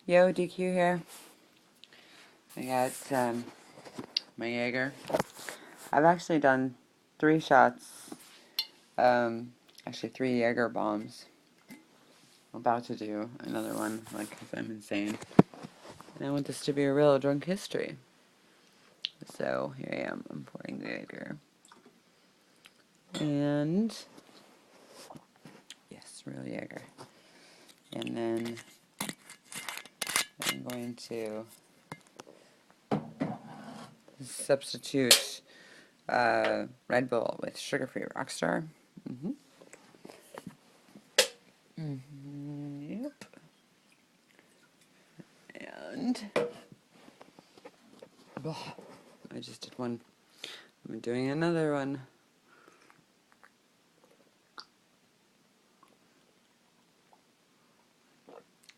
Yo, DQ here. I got my Jaeger. I've actually done 3 shots. Actually 3 Jaeger bombs. I'm about to do another one, like, 'cause I'm insane. And I want this to be a real drunk history. So here I am. I'm pouring the Jaeger. And yes, real Jaeger. And then I'm going to substitute Red Bull with sugar-free Rockstar. Yep. And I just did one. I'm doing another one.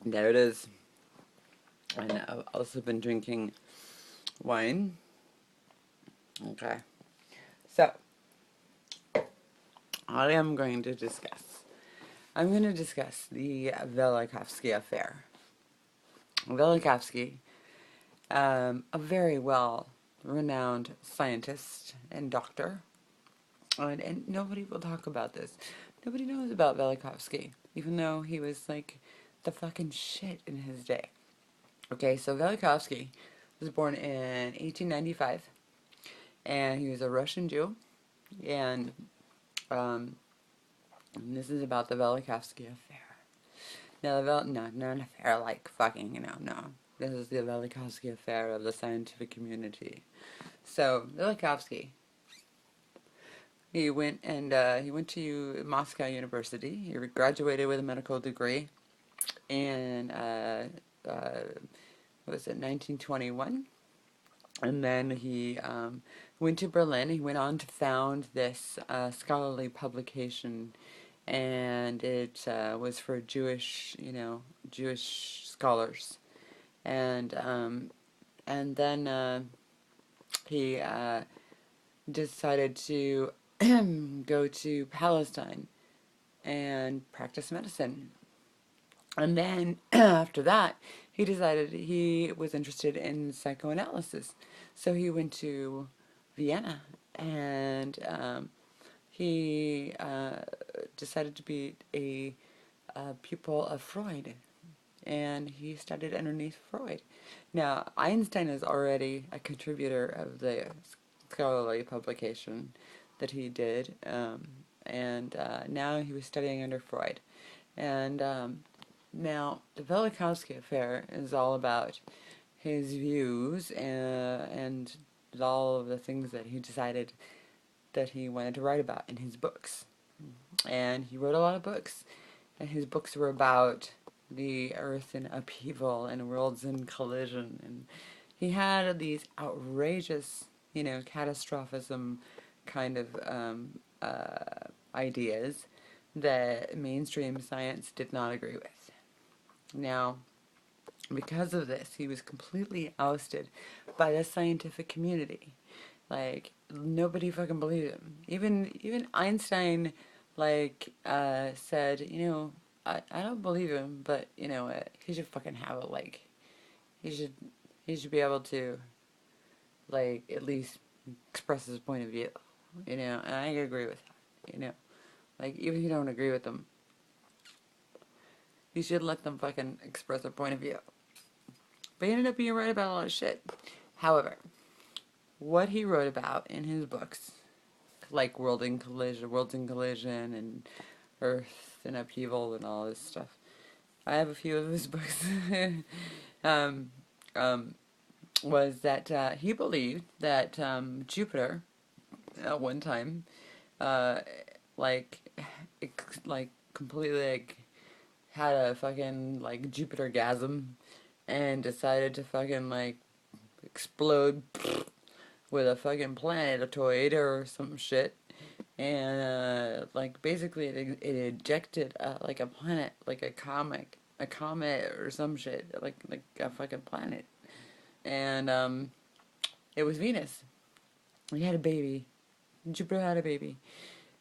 There it is. And I've also been drinking wine. Okay. So, I am going to discuss. I'm going to discuss the Velikovsky Affair. Velikovsky, a very well-renowned scientist and doctor, and nobody will talk about this. Nobody knows about Velikovsky, even though he was like the fucking shit in his day. Okay, so Velikovsky was born in 1895, and he was a Russian Jew, and this is about the Velikovsky Affair. Now, no, not an affair like fucking, no. This is the Velikovsky Affair of the scientific community. So, Velikovsky, he went to Moscow University. He graduated with a medical degree in, what was it, 1921? And then he went to Berlin. He went on to found this scholarly publication, and it was for Jewish scholars. And then he decided to go to Palestine and practice medicine. And then after that, he decided he was interested in psychoanalysis. So he went to Vienna, and he decided to be a pupil of Freud. And he studied underneath Freud. Now, Einstein is already a contributor of the scholarly publication that he did, and now he was studying under Freud. And now, the Velikovsky Affair is all about his views and all of the things that he decided that he wanted to write about in his books. And he wrote a lot of books, and his books were about the earth in upheaval and worlds in collision. And he had these outrageous, catastrophism kind of ideas that mainstream science did not agree with. Now, because of this, he was completely ousted by the scientific community. Like, nobody fucking believed him. Even Einstein, said, I don't believe him, but he should fucking have it. Like, he should be able to, like, at least express his point of view. And I agree with that. Like, even if you don't agree with them, you should let them fucking express their point of view. But he ended up being right about a lot of shit. However, what he wrote about in his books, like Worlds in Collision, and Earth in Upheaval, and all this stuff. I have a few of his books. um, was that he believed that Jupiter, at one time, like, completely, had a fucking, Jupiter-gasm, and decided to fucking, explode with a fucking planetoid or some shit. And, basically it ejected, a planet, like a comet or some shit, like a fucking planet. And, it was Venus. He had a baby. Jupiter had a baby.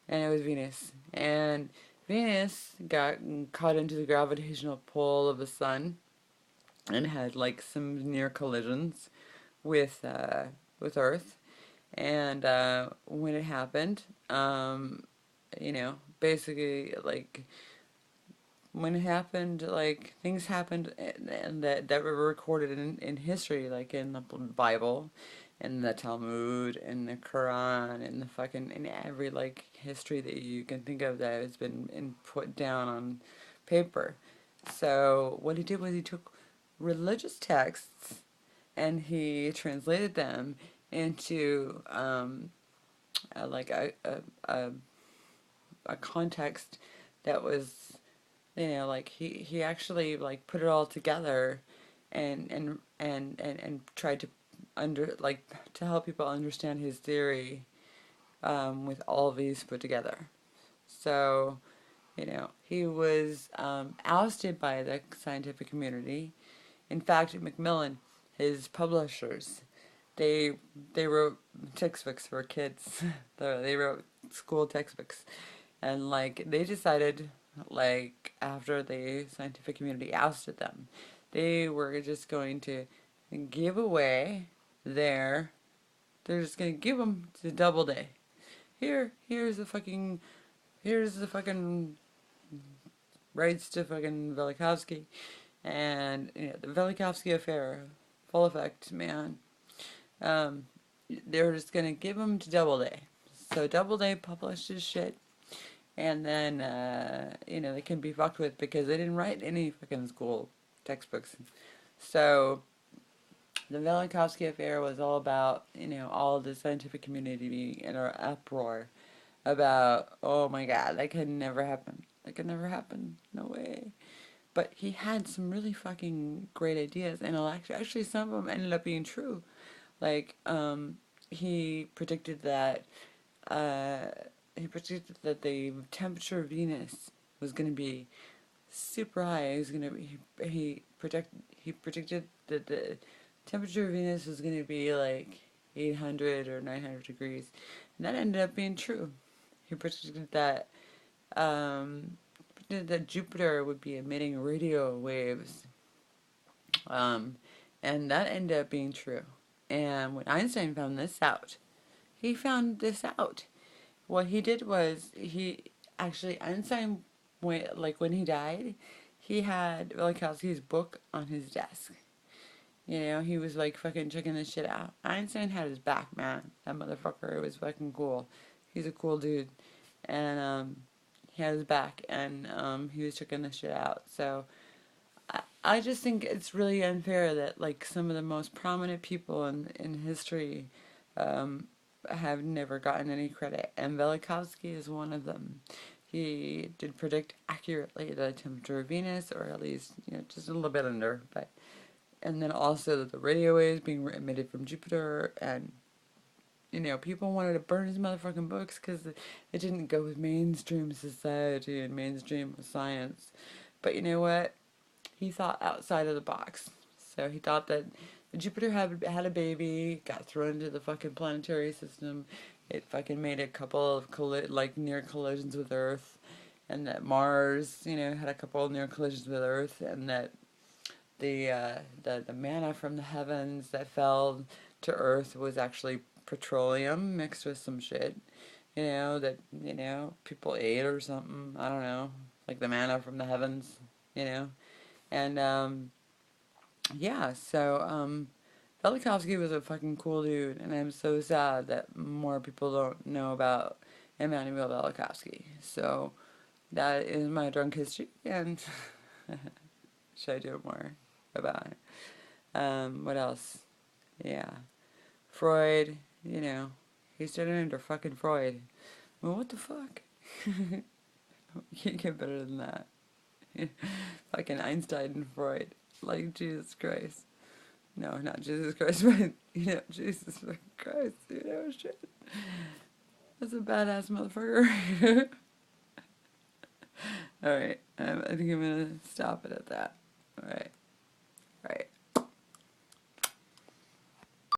And it was Venus. And Venus got caught into the gravitational pull of the sun, and had like some near collisions with Earth. And when it happened, basically like when it happened, like things happened and that were recorded in history, like in the Bible, in the Talmud, in the Quran, in the fucking in every like history that you can think of that has been put down on paper. So what he did was he took religious texts and he translated them into like a, a context that was, like he actually like put it all together and tried to to help people understand his theory, with all of these put together. So, he was ousted by the scientific community. In fact, Macmillan, his publishers, they they wrote textbooks for kids. They wrote school textbooks, and like they decided, like after the scientific community ousted them, they were just going to give away their. They're just gonna give them to Doubleday. Here's the fucking rights to fucking Velikovsky, and the Velikovsky Affair, full effect, man. Um, they're just gonna give them to Doubleday. So Doubleday published his shit, and then they can be fucked with because they didn't write any fucking school textbooks. So the Velikovsky Affair was all about all of the scientific community being in an uproar about, oh my god, that could never happen. That could never happen. No way. But he had some really fucking great ideas, and actually some of them ended up being true. Like, he predicted that uh, the temperature of Venus was going to be super high. He was going to he predicted that the temperature of Venus was going to be like 800 or 900 degrees, and that ended up being true. He predicted that Jupiter would be emitting radio waves, um, and that ended up being true. And when Einstein found this out, he found this out. What he did was Einstein, when he died, he had Velikovsky's book on his desk. He was like fucking checking this shit out. Einstein had his back, man. That motherfucker was fucking cool. He's a cool dude, and he had his back, and he was checking this shit out. So I just think it's really unfair that like some of the most prominent people in history have never gotten any credit, and Velikovsky is one of them. He did predict accurately the temperature of Venus, or at least just a little bit under, and then also the radio waves being emitted from Jupiter, and people wanted to burn his motherfucking books because it didn't go with mainstream society and mainstream science. But you know what? He thought outside of the box. So he thought that Jupiter had a baby, got thrown into the fucking planetary system. It fucking made a couple of near collisions with Earth, and that Mars, had a couple of near collisions with Earth, and that the manna from the heavens that fell to Earth was actually petroleum mixed with some shit, that people ate or something. I don't know, like the manna from the heavens, and yeah. So Velikovsky was a fucking cool dude, and I'm so sad that more people don't know about Immanuel Velikovsky. So that is my drunk history, and should I do it more? Bye bye. What else? Yeah. Freud, he started under fucking Freud. Well, what the fuck? You can't get better than that. Fucking Einstein and Freud. Like, Jesus Christ. No, not Jesus Christ, but, Jesus fucking Christ, shit. That's a badass motherfucker. Alright, I think I'm gonna stop it at that. Alright.